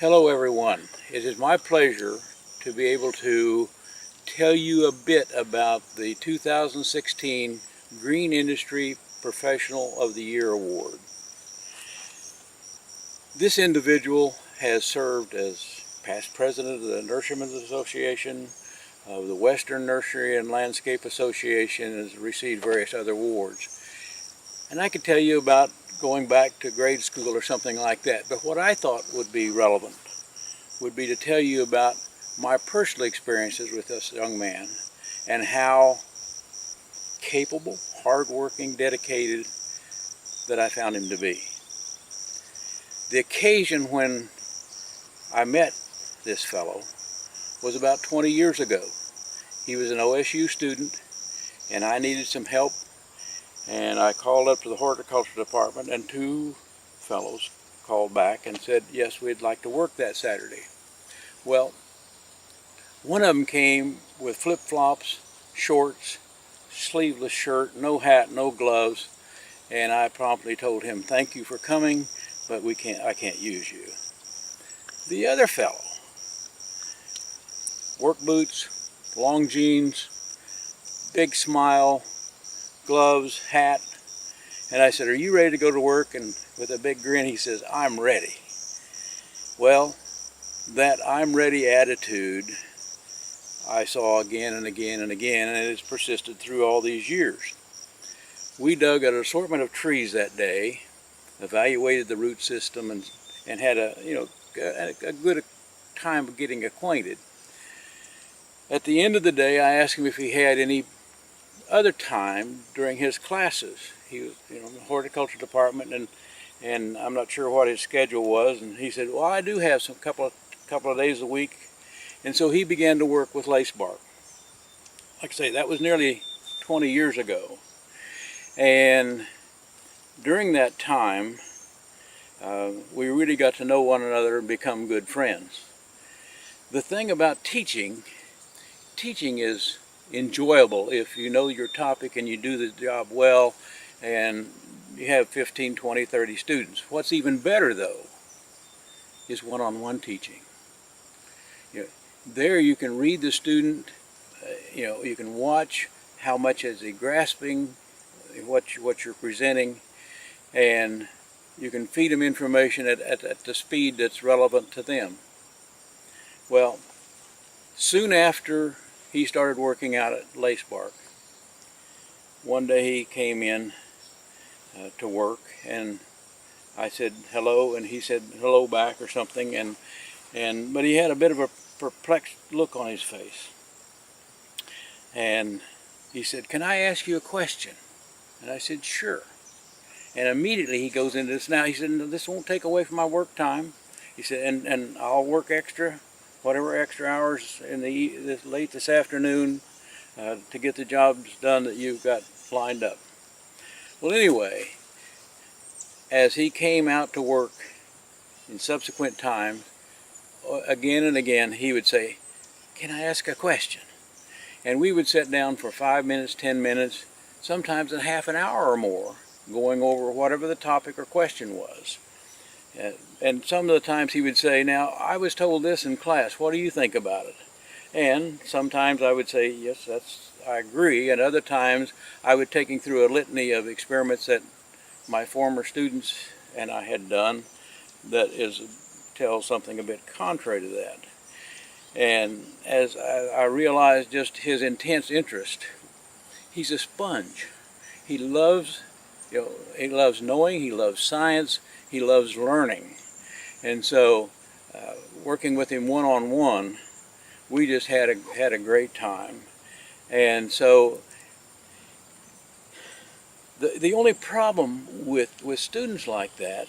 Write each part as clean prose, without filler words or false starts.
Hello everyone. It is my pleasure to be able to tell you a bit about the 2016 Green Industry Professional of the Year Award. This individual has served as past president of the Nurserymen's Association, of the Western Nursery and Landscape Association, and has received various other awards. And I could tell you about going back to grade school or something like that, but what I thought would be relevant would be to tell you about my personal experiences with this young man and how capable, hardworking, dedicated that I found him to be. The occasion when I met this fellow was about 20 years ago. He was an OSU student and I needed some help, and I called up to the horticulture department, and two fellows called back and said, yes, we'd like to work that Saturday. Well, one of them came with flip-flops, shorts, sleeveless shirt, no hat, no gloves, and I promptly told him, thank you for coming, but I can't use you. The other fellow, work boots, long jeans, big smile, gloves, hat, and I said, are you ready to go to work? And with a big grin he says, I'm ready. Well, that I'm ready attitude I saw again and again and again, and it's persisted through all these years. We dug an assortment of trees that day, evaluated the root system, and had a good time of getting acquainted. At the end of the day, I asked him if he had any other time during his classes. He was in the horticulture department, and I'm not sure what his schedule was, and he said, well, I do have some couple of days a week. And so he began to work with lace bark. Like I say, that was nearly 20 years ago. And during that time, we really got to know one another and become good friends. The thing about teaching is enjoyable if you know your topic and you do the job well and you have 15, 20, 30 students. What's even better though is one-on-one teaching. There you can read the student, you can watch how much is he grasping what you're presenting, and you can feed them information at the speed that's relevant to them. Well, soon after he started working out at lace bark, one day he came in to work, and I said hello, and he said hello back or something, but he had a bit of a perplexed look on his face. And he said, can I ask you a question? And I said, sure. And immediately he goes into this. Now he said, no, this won't take away from my work time. He said, and I'll work whatever extra hours in late this afternoon to get the jobs done that you've got lined up. Well, anyway, as he came out to work in subsequent time, again and again he would say, can I ask a question? And we would sit down for 5 minutes, 10 minutes, sometimes a half an hour or more, going over whatever the topic or question was. And some of the times he would say, now I was told this in class, what do you think about it? And sometimes I would say, yes, I agree, and other times I would take him through a litany of experiments that my former students and I had done that tells something a bit contrary to that. And as I realized just his intense interest, he's a sponge. He loves, he loves knowing, he loves science, he loves learning. And so working with him one-on-one, we just had a great time. And so the only problem with students like that,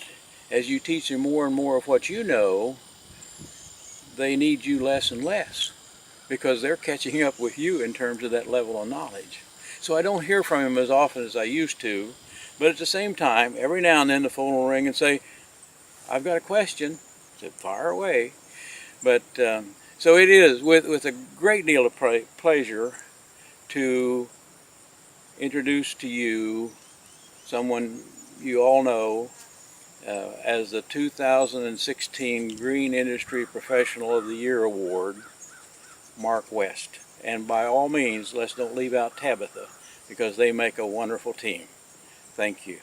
as you teach them more and more of what you know, they need you less and less because they're catching up with you in terms of that level of knowledge. So I don't hear from him as often as I used to, but at the same time, every now and then the phone will ring and say, I've got a question. I said, fire away. But so it is with a great deal of pleasure to introduce to you someone you all know, as the 2016 Green Industry Professional of the Year Award, Mark West. And by all means, let's don't leave out Tabitha, because they make a wonderful team. Thank you.